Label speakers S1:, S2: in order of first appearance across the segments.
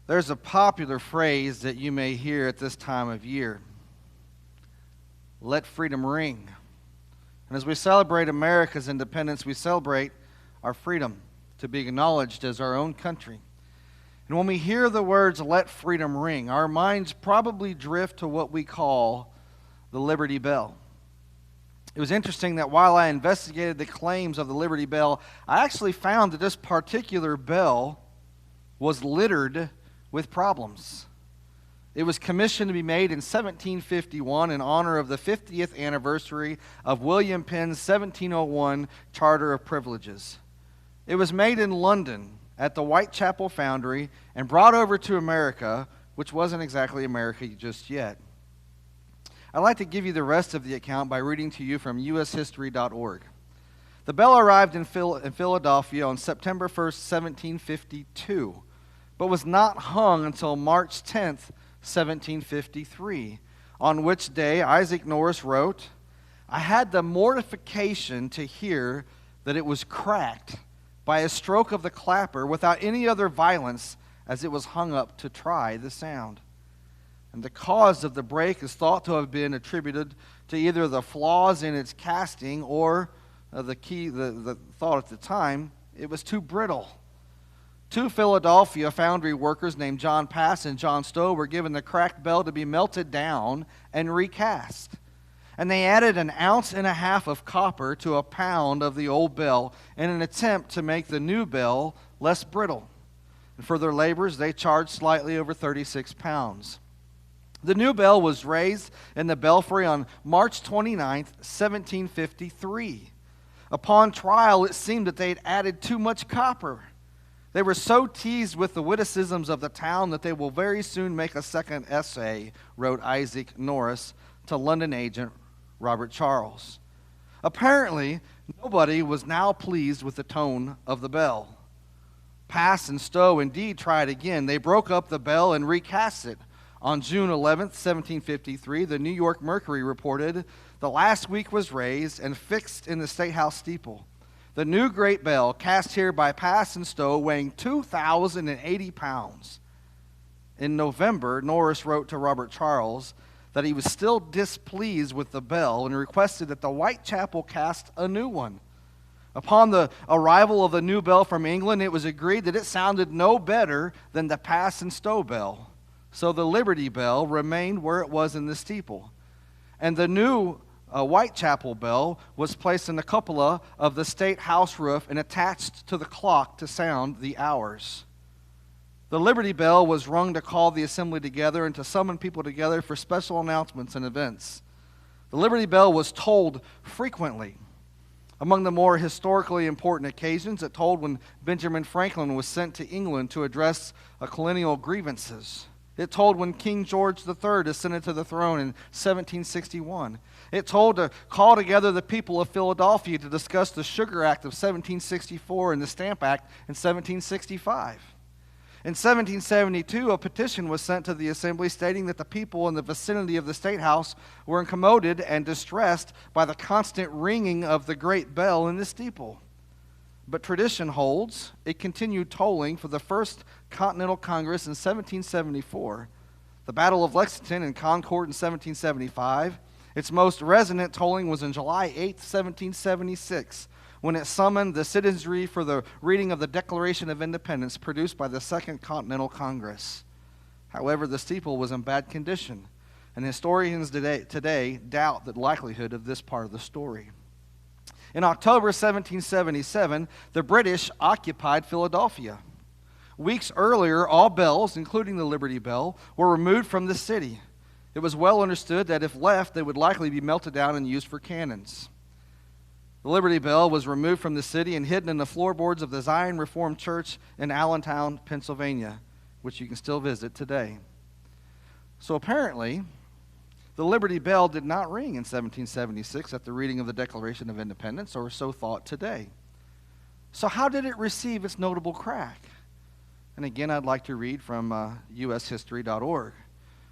S1: There's a popular phrase that you may hear at this time of year. Let freedom ring. And as we celebrate America's independence, we celebrate our freedom to be acknowledged as our own country. And when we hear the words, let freedom ring, our minds probably drift to what we call the Liberty Bell. It was interesting that while I investigated the claims of the Liberty Bell, I actually found that this particular bell was littered with problems. It was commissioned to be made in 1751 in honor of the 50th anniversary of William Penn's 1701 Charter of Privileges. It was made in London at the Whitechapel Foundry and brought over to America, which wasn't exactly America just yet. I'd like to give you the rest of the account by reading to you from ushistory.org. The bell arrived in Philadelphia on September 1st, 1752, but was not hung until March 10th, 1753, on which day Isaac Norris wrote, "I had the mortification to hear that it was cracked by a stroke of the clapper without any other violence, as it was hung up to try the sound. And the cause of the break is thought to have been attributed to either the flaws in its casting or the thought at the time, it was too brittle. Two Philadelphia foundry workers named John Pass and John Stowe were given the cracked bell to be melted down and recast. And they added 1.5 ounces of copper to a pound of the old bell in an attempt to make the new bell less brittle. And for their labors, they charged slightly over 36 pounds. The new bell was raised in the belfry on March 29th, 1753. Upon trial, it seemed that they had added too much copper. They were so teased with the witticisms of the town that they will very soon make a second essay, wrote Isaac Norris to London agent Robert Charles. Apparently, nobody was now pleased with the tone of the bell. Pass and Stowe indeed tried again. They broke up the bell and recast it. On June 11th, 1753, the New York Mercury reported, "The last week was raised and fixed in the State House steeple. The new great bell, cast here by Pass and Stowe, weighing 2,080 pounds. In November, Norris wrote to Robert Charles that he was still displeased with the bell and requested that the Whitechapel cast a new one. Upon the arrival of the new bell from England, it was agreed that it sounded no better than the Pass and Stowe bell. So the Liberty Bell remained where it was in the steeple. And the new Whitechapel bell was placed in the cupola of the State House roof and attached to the clock to sound the hours. The Liberty Bell was rung to call the assembly together and to summon people together for special announcements and events. The Liberty Bell was tolled frequently. Among the more historically important occasions, it tolled when Benjamin Franklin was sent to England to address colonial grievances. It told when King George III ascended to the throne in 1761. It told to call together the people of Philadelphia to discuss the Sugar Act of 1764 and the Stamp Act in 1765. In 1772, a petition was sent to the assembly stating that the people in the vicinity of the State House were incommoded and distressed by the constant ringing of the great bell in the steeple. But tradition holds it continued tolling for the First Continental Congress in 1774, the Battle of Lexington and Concord in 1775. Its most resonant tolling was on July 8, 1776, when it summoned the citizenry for the reading of the Declaration of Independence produced by the Second Continental Congress. However, the steeple was in bad condition, and historians today doubt the likelihood of this part of the story. In October 1777, the British occupied Philadelphia. Weeks earlier, all bells, including the Liberty Bell, were removed from the city. It was well understood that if left, they would likely be melted down and used for cannons. The Liberty Bell was removed from the city and hidden in the floorboards of the Zion Reformed Church in Allentown, Pennsylvania, which you can still visit today. So apparently, the Liberty Bell did not ring in 1776 at the reading of the Declaration of Independence, or so thought today. So how did it receive its notable crack? And again, I'd like to read from ushistory.org.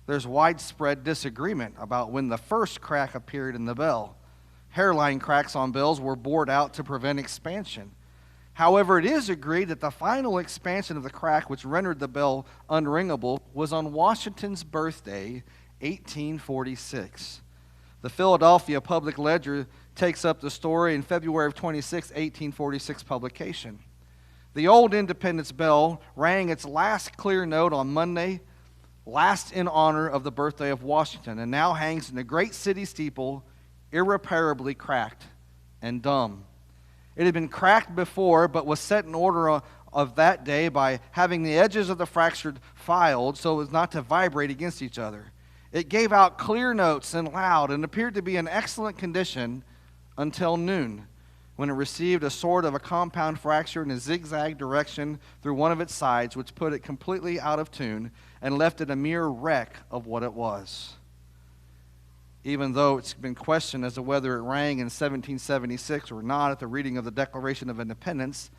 S1: There's widespread disagreement about when the first crack appeared in the bell. Hairline cracks on bells were bored out to prevent expansion. However, it is agreed that the final expansion of the crack, which rendered the bell unringable, was on Washington's birthday, 1846. The Philadelphia Public Ledger takes up the story in February of 26, 1846 publication. The old Independence Bell rang its last clear note on Monday, last in honor of the birthday of Washington, and now hangs in the great city steeple, irreparably cracked and dumb. It had been cracked before, but was set in order of that day by having the edges of the fractured filed so as not to vibrate against each other. It gave out clear notes and loud and appeared to be in excellent condition until noon, when it received a sort of a compound fracture in a zigzag direction through one of its sides, which put it completely out of tune and left it a mere wreck of what it was. Even though it's been questioned as to whether it rang in 1776 or not at the reading of the Declaration of Independence,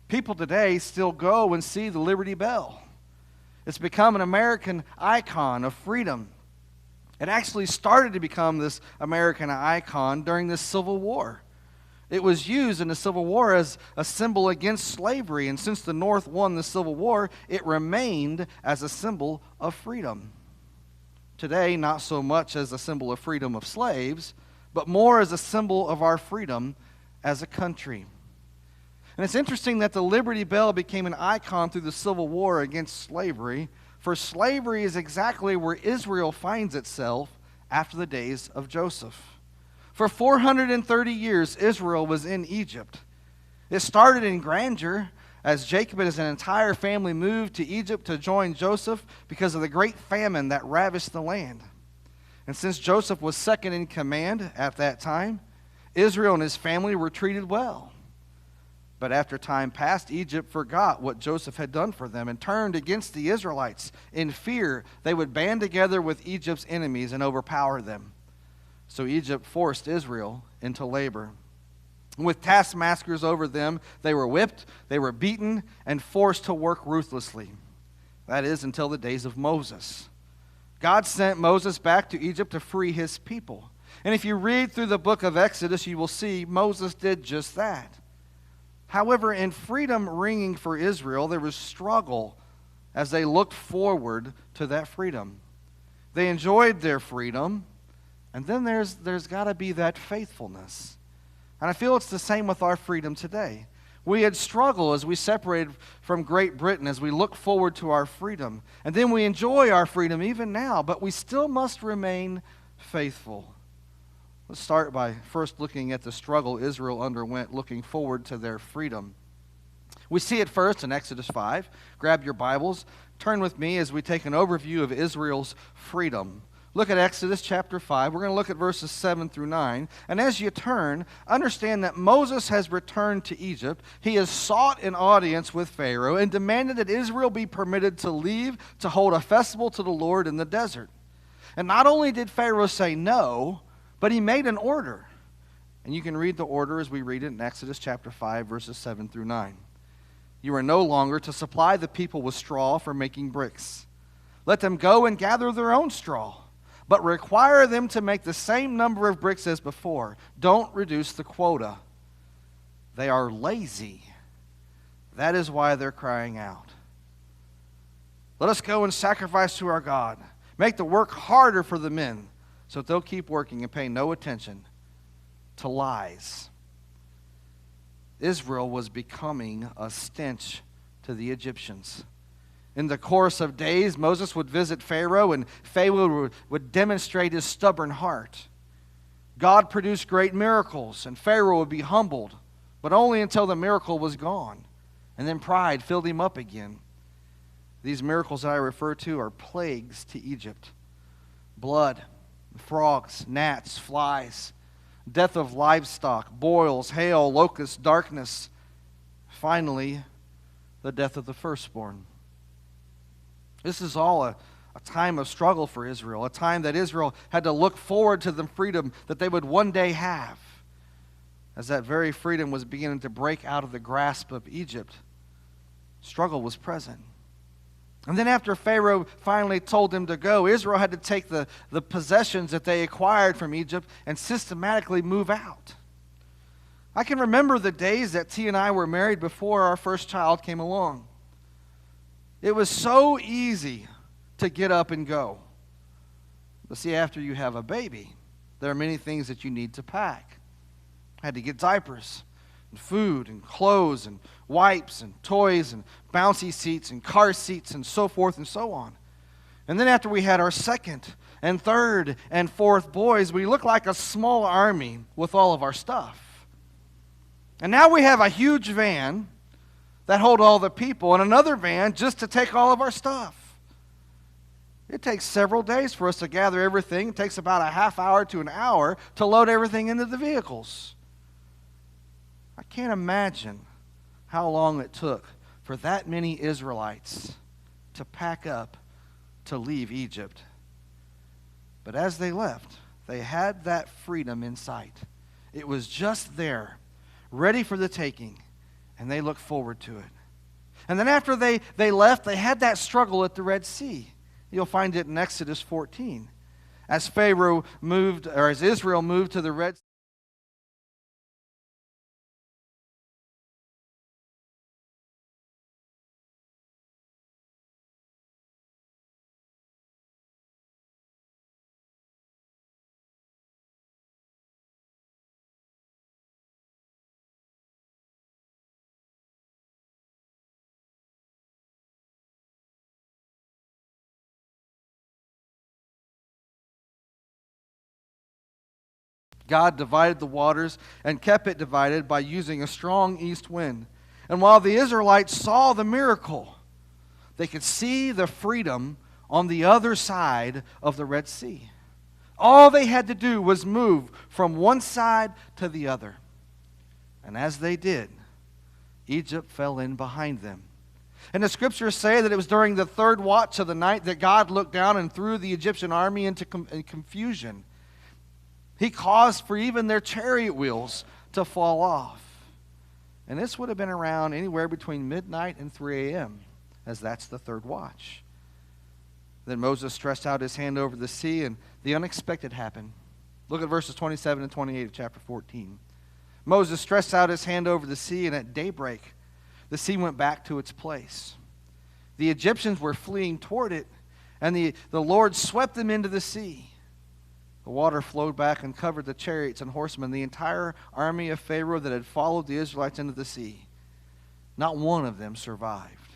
S1: people today still go and see the Liberty Bell. It's become an American icon of freedom. It actually started to become this American icon during the Civil War. It was used in the Civil War as a symbol against slavery, and since the North won the Civil War, it remained as a symbol of freedom. Today, not so much as a symbol of freedom of slaves, but more as a symbol of our freedom as a country. And it's interesting that the Liberty Bell became an icon through the Civil War against slavery, for slavery is exactly where Israel finds itself after the days of Joseph. For 430 years, Israel was in Egypt. It started in grandeur as Jacob and his entire family moved to Egypt to join Joseph because of the great famine that ravished the land. And since Joseph was second in command at that time, Israel and his family were treated well. But after time passed, Egypt forgot what Joseph had done for them and turned against the Israelites. In fear, they would band together with Egypt's enemies and overpower them. So Egypt forced Israel into labor. With taskmasters over them, they were whipped, they were beaten, and forced to work ruthlessly. That is, until the days of Moses. God sent Moses back to Egypt to free his people. And if you read through the book of Exodus, you will see Moses did just that. However, in freedom ringing for Israel, there was struggle as they looked forward to that freedom. They enjoyed their freedom, and then there's got to be that faithfulness. And I feel it's the same with our freedom today. We had struggled as we separated from Great Britain, as we look forward to our freedom. And then we enjoy our freedom even now, but we still must remain faithful. Let's start by first looking at the struggle Israel underwent looking forward to their freedom. We see it first in Exodus 5. Grab your Bibles. Turn with me as we take an overview of Israel's freedom. Look at Exodus chapter 5. We're going to look at verses 7 through 9. And as you turn, understand that Moses has returned to Egypt. He has sought an audience with Pharaoh and demanded that Israel be permitted to leave to hold a festival to the Lord in the desert. And not only did Pharaoh say no, but he made an order. And you can read the order as we read it in Exodus chapter 5, verses 7 through 9. You are no longer to supply the people with straw for making bricks. Let them go and gather their own straw, but require them to make the same number of bricks as before. Don't reduce the quota. They are lazy. That is why they're crying out. Let us go and sacrifice to our God. Make the work harder for the men, so that they'll keep working and pay no attention to lies. Israel was becoming a stench to the Egyptians. In the course of days, Moses would visit Pharaoh, and Pharaoh would demonstrate his stubborn heart. God produced great miracles, and Pharaoh would be humbled, but only until the miracle was gone, and then pride filled him up again. These miracles that I refer to are plagues to Egypt. Blood, frogs, gnats, flies, death of livestock, boils, hail, locusts, darkness. Finally, the death of the firstborn. This is all a time of struggle for Israel, a time that Israel had to look forward to the freedom that they would one day have. As that very freedom was beginning to break out of the grasp of Egypt, struggle was present. And then after Pharaoh finally told them to go, Israel had to take the possessions that they acquired from Egypt and systematically move out. I can remember the days that T and I were married before our first child came along. It was so easy to get up and go. But see, after you have a baby, there are many things that you need to pack. I had to get diapers and food and clothes and wipes and toys and bouncy seats and car seats and so forth and so on. And then after we had our second and third and fourth boys, we looked like a small army with all of our stuff. And now we have a huge van that hold all the people and another van just to take all of our stuff. It takes several days for us to gather everything. It takes about a half hour to an hour to load everything into the vehicles. I can't imagine how long it took for that many Israelites to pack up to leave Egypt. But as they left, they had that freedom in sight. It was just there, ready for the taking, and they looked forward to it. And then after they left, they had that struggle at the Red Sea. You'll find it in Exodus 14. As Pharaoh moved, or as Israel moved to the Red Sea, God divided the waters and kept it divided by using a strong east wind. And while the Israelites saw the miracle, they could see the freedom on the other side of the Red Sea. All they had to do was move from one side to the other. And as they did, Egypt fell in behind them. And the scriptures say that it was during the third watch of the night that God looked down and threw the Egyptian army into confusion. He caused for even their chariot wheels to fall off. And this would have been around anywhere between midnight and 3 a.m., as that's the third watch. Then Moses stretched out his hand over the sea, and the unexpected happened. Look at verses 27 and 28 of chapter 14. Moses stretched out his hand over the sea, and at daybreak, the sea went back to its place. The Egyptians were fleeing toward it, and the Lord swept them into the sea. The water flowed back and covered the chariots and horsemen, the entire army of Pharaoh that had followed the Israelites into the sea. Not one of them survived.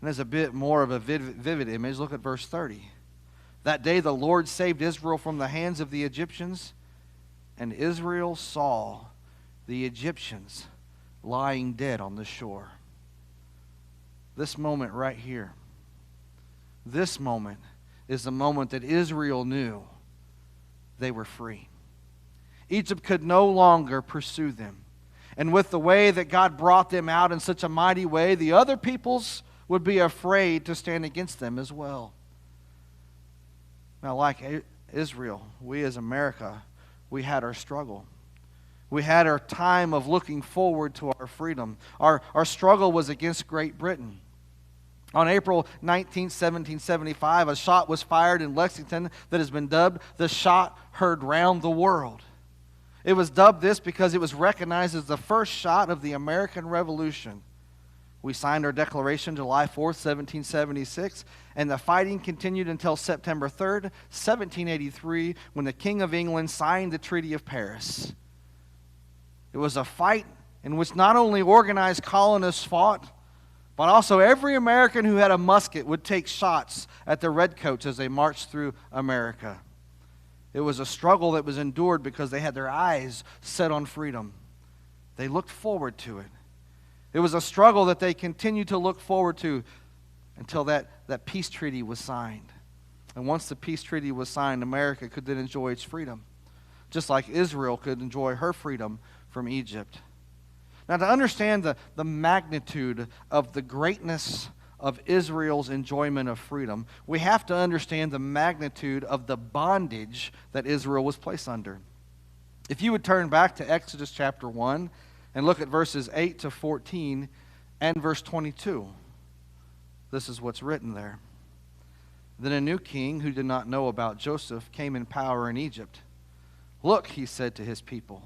S1: And as a bit more of a vivid image, look at verse 30. That day the Lord saved Israel from the hands of the Egyptians, and Israel saw the Egyptians lying dead on the shore. This moment right here, this moment is the moment that Israel knew they were free. Egypt could no longer pursue them. And with the way that God brought them out in such a mighty way, the other peoples would be afraid to stand against them as well. Now, like Israel, we as America, we had our struggle. We had our time of looking forward to our freedom. Our struggle was against Great Britain. On April 19, 1775, a shot was fired in Lexington that has been dubbed the shot heard round the world. It was dubbed this because it was recognized as the first shot of the American Revolution. We signed our declaration July 4th, 1776, and the fighting continued until September 3rd, 1783, when the King of England signed the Treaty of Paris. It was a fight in which not only organized colonists fought, but also every American who had a musket would take shots at the redcoats as they marched through America. It was a struggle that was endured because they had their eyes set on freedom. They looked forward to it. It was a struggle that they continued to look forward to until that peace treaty was signed. And once the peace treaty was signed, America could then enjoy its freedom, just like Israel could enjoy her freedom from Egypt. Now, to understand the magnitude of the greatness of Israel's enjoyment of freedom, we have to understand the magnitude of the bondage that Israel was placed under. If you would turn back to Exodus chapter 1 and look at verses 8 to 14 and verse 22, this is what's written there. Then a new king who did not know about Joseph came in power in Egypt. Look, he said to his people,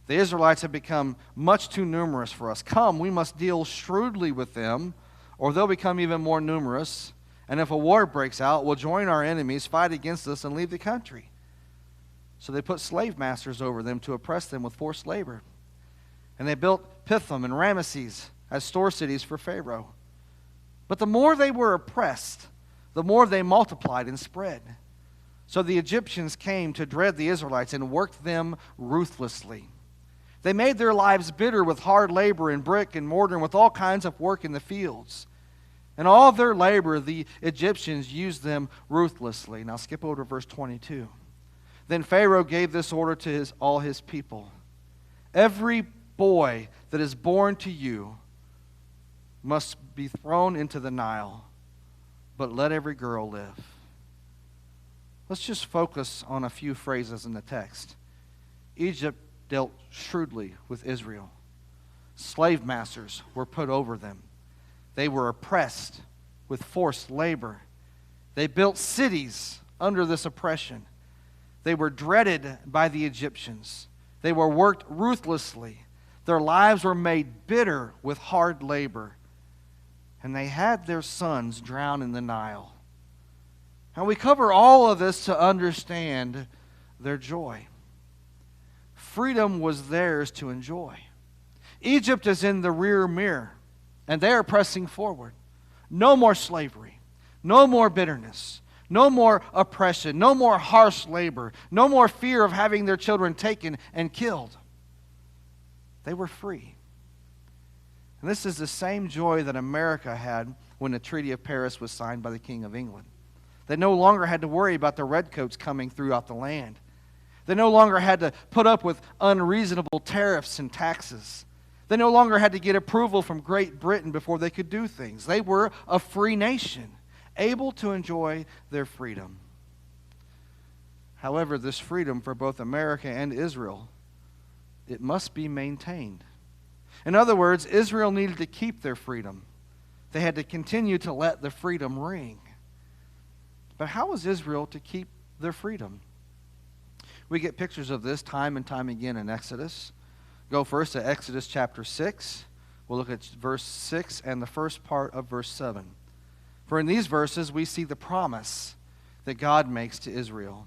S1: The Israelites have become much too numerous for us. Come, we must deal shrewdly with them, or they'll become even more numerous. And if a war breaks out, we'll join our enemies, fight against us, and leave the country. So they put slave masters over them to oppress them with forced labor. And they built Pithom and Ramesses as store cities for Pharaoh. But the more they were oppressed, the more they multiplied and spread. So the Egyptians came to dread the Israelites and worked them ruthlessly. They made their lives bitter with hard labor in brick and mortar and with all kinds of work in the fields. And all of their labor, the Egyptians used them ruthlessly. Now skip over to verse 22. Then Pharaoh gave this order to all his people. Every boy that is born to you must be thrown into the Nile, but let every girl live. Let's just focus on a few phrases in the text. Egypt dealt shrewdly with Israel. Slave masters were put over them. They were oppressed with forced labor. They built cities under this oppression. They were dreaded by the Egyptians. They were worked ruthlessly. Their lives were made bitter with hard labor. And they had their sons drown in the Nile. And we cover all of this to understand their joy. Freedom was theirs to enjoy. Egypt is in the rear mirror, and they are pressing forward. No more slavery, no more bitterness, no more oppression, no more harsh labor, no more fear of having their children taken and killed. They were free. And this is the same joy that America had when the Treaty of Paris was signed by the King of England. They no longer had to worry about the redcoats coming throughout the land. They no longer had to put up with unreasonable tariffs and taxes. They no longer had to get approval from Great Britain before they could do things. They were a free nation, able to enjoy their freedom. However, this freedom for both America and Israel, it must be maintained. In other words, Israel needed to keep their freedom. They had to continue to let the freedom ring. But how was Israel to keep their freedom? We get pictures of this time and time again in Exodus. Go first to Exodus chapter 6. We'll look at verse 6 and the first part of verse 7. For in these verses we see the promise that God makes to Israel.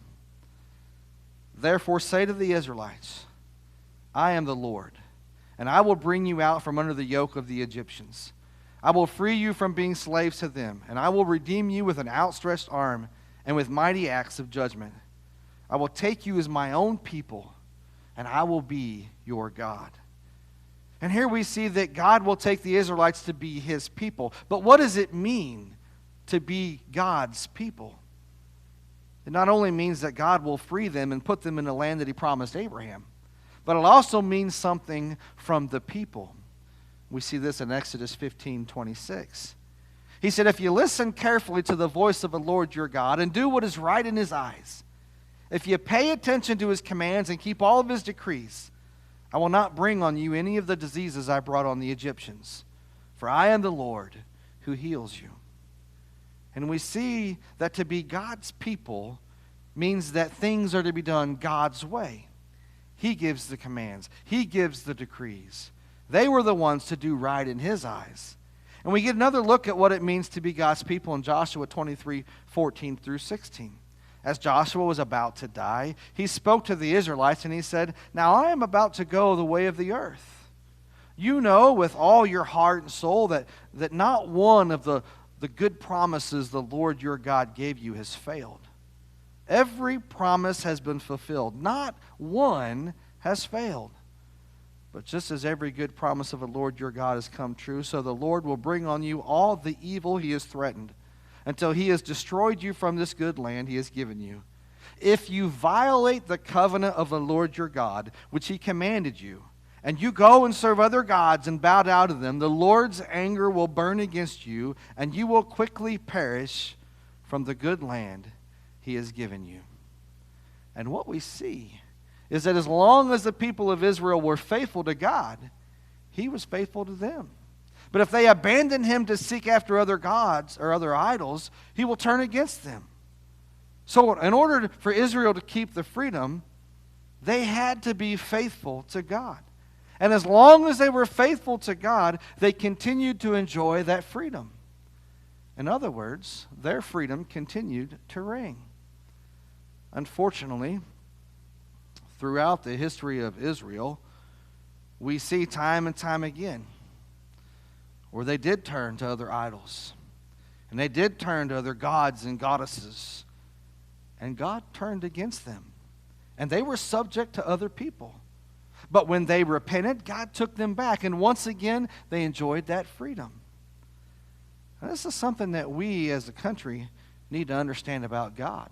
S1: Therefore say to the Israelites, I am the Lord, and I will bring you out from under the yoke of the Egyptians. I will free you from being slaves to them, and I will redeem you with an outstretched arm and with mighty acts of judgment. I will take you as my own people, and I will be your God. And here we see that God will take the Israelites to be his people. But what does it mean to be God's people? It not only means that God will free them and put them in the land that he promised Abraham, but it also means something from the people. We see this in Exodus 15:26. He said, if you listen carefully to the voice of the Lord your God and do what is right in his eyes, if you pay attention to his commands and keep all of his decrees, I will not bring on you any of the diseases I brought on the Egyptians, for I am the Lord who heals you. And we see that to be God's people means that things are to be done God's way. He gives the commands. He gives the decrees. They were the ones to do right in his eyes. And we get another look at what it means to be God's people in Joshua 23:14 through 16. As Joshua was about to die, he spoke to the Israelites and he said, now I am about to go the way of the earth. You know with all your heart and soul that not one of the good promises the Lord your God gave you has failed. Every promise has been fulfilled. Not one has failed. But just as every good promise of the Lord your God has come true, so the Lord will bring on you all the evil he has threatened, until he has destroyed you from this good land he has given you. If you violate the covenant of the Lord your God, which he commanded you, and you go and serve other gods and bow down to them, the Lord's anger will burn against you, and you will quickly perish from the good land he has given you. And what we see is that as long as the people of Israel were faithful to God, he was faithful to them. But if they abandon him to seek after other gods or other idols, he will turn against them. So in order for Israel to keep the freedom, They had to be faithful to God. And as long as they were faithful to God, they continued to enjoy that freedom. In other words, their freedom continued to reign. Unfortunately, throughout the history of Israel, we see time and time again where they did turn to other idols. And they did turn to other gods and goddesses. And God turned against them. And they were subject to other people. But when they repented, God took them back. And once again, they enjoyed that freedom. Now, this is something that we as a country need to understand about God.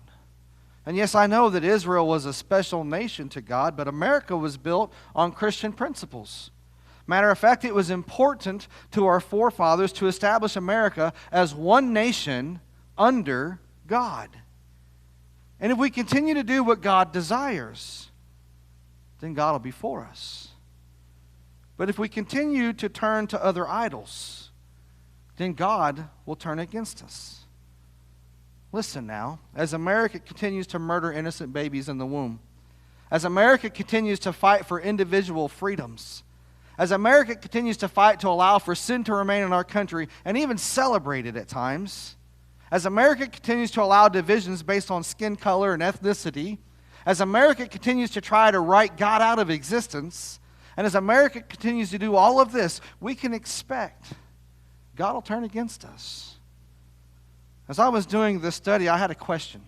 S1: And yes, I know that Israel was a special nation to God, but America was built on Christian principles. Matter of fact, it was important to our forefathers to establish America as one nation under God. And if we continue to do what God desires, then God will be for us. But if we continue to turn to other idols, then God will turn against us. Listen now, as America continues to murder innocent babies in the womb, as America continues to fight for individual freedoms, as America continues to fight to allow for sin to remain in our country and even celebrate it at times, as America continues to allow divisions based on skin color and ethnicity, as America continues to try to write God out of existence, and as America continues to do all of this, we can expect God will turn against us. As I was doing this study, I had a question.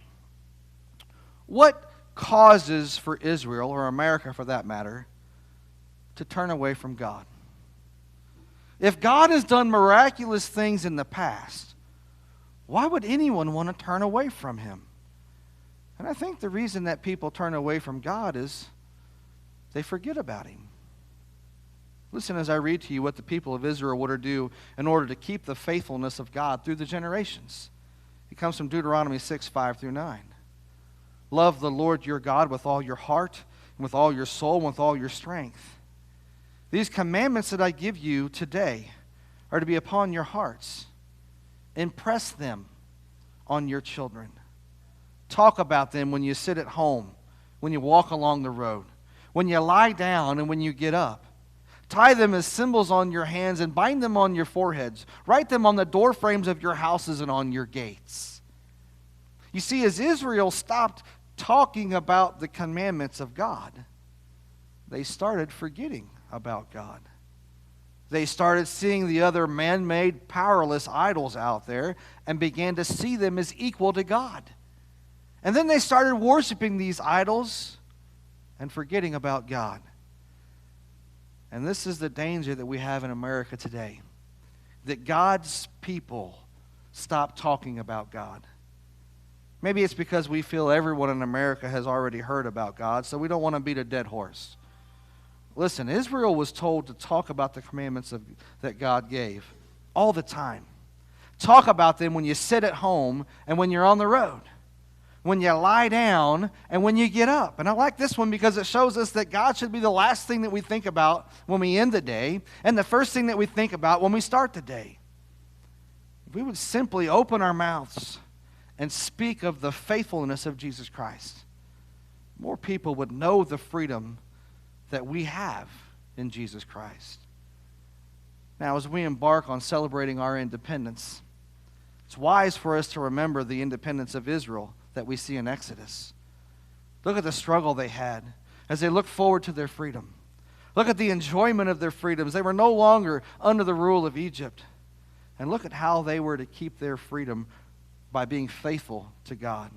S1: What causes for Israel, or America for that matter, to turn away from God? If God has done miraculous things in the past, why would anyone want to turn away from Him? And I think the reason that people turn away from God is they forget about Him. Listen as I read to you what the people of Israel were to do in order to keep the faithfulness of God through the generations. It comes from Deuteronomy 6, 5 through 9. Love the Lord your God with all your heart, and with all your soul, and with all your strength. These commandments that I give you today are to be upon your hearts. Impress them on your children. Talk about them when you sit at home, when you walk along the road, when you lie down and when you get up. Tie them as symbols on your hands and bind them on your foreheads. Write them on the door frames of your houses and on your gates. You see, as Israel stopped talking about the commandments of God, they started forgetting about God. They started seeing the other man-made, powerless idols out there and began to see them as equal to God. And then they started worshiping these idols and forgetting about God. And this is the danger that we have in America today, that God's people stop talking about God. Maybe it's because we feel everyone in America has already heard about God, so we don't want to beat a dead horse. Listen, Israel was told to talk about the commandments that God gave all the time. Talk about them when you sit at home and when you're on the road, when you lie down and when you get up. And I like this one because it shows us that God should be the last thing that we think about when we end the day and the first thing that we think about when we start the day. If we would simply open our mouths and speak of the faithfulness of Jesus Christ, more people would know the freedom that we have in Jesus Christ. Now, as we embark on celebrating our independence, it's wise for us to remember the independence of Israel that we see in Exodus. Look at the struggle they had as they looked forward to their freedom. Look at the enjoyment of their freedoms. They were no longer under the rule of Egypt. And look at how they were to keep their freedom by being faithful to God.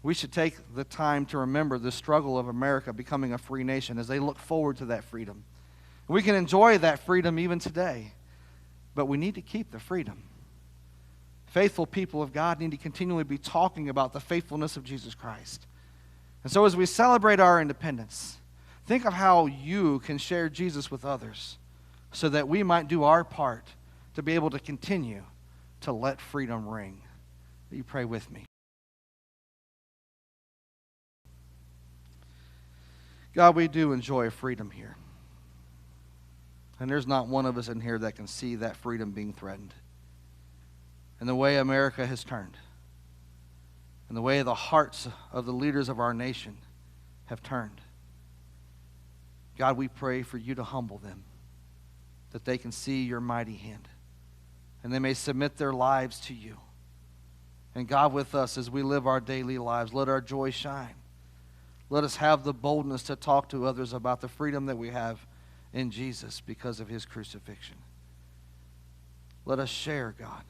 S1: We should take the time to remember the struggle of America becoming a free nation as they look forward to that freedom. We can enjoy that freedom even today, but we need to keep the freedom. Faithful people of God need to continually be talking about the faithfulness of Jesus Christ. And so as we celebrate our independence, think of how you can share Jesus with others so that we might do our part to be able to continue to let freedom ring. Will you pray with me? God, we do enjoy freedom here. And there's not one of us in here that can see that freedom being threatened. And the way America has turned, and the way the hearts of the leaders of our nation have turned. God, we pray for you to humble them, that they can see your mighty hand, and they may submit their lives to you. And God, with us as we live our daily lives, let our joy shine. Let us have the boldness to talk to others about the freedom that we have in Jesus because of his crucifixion. Let us share, God,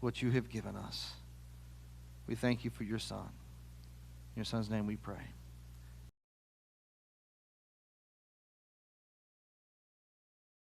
S1: what you have given us. We thank you for your Son. In your Son's name we pray.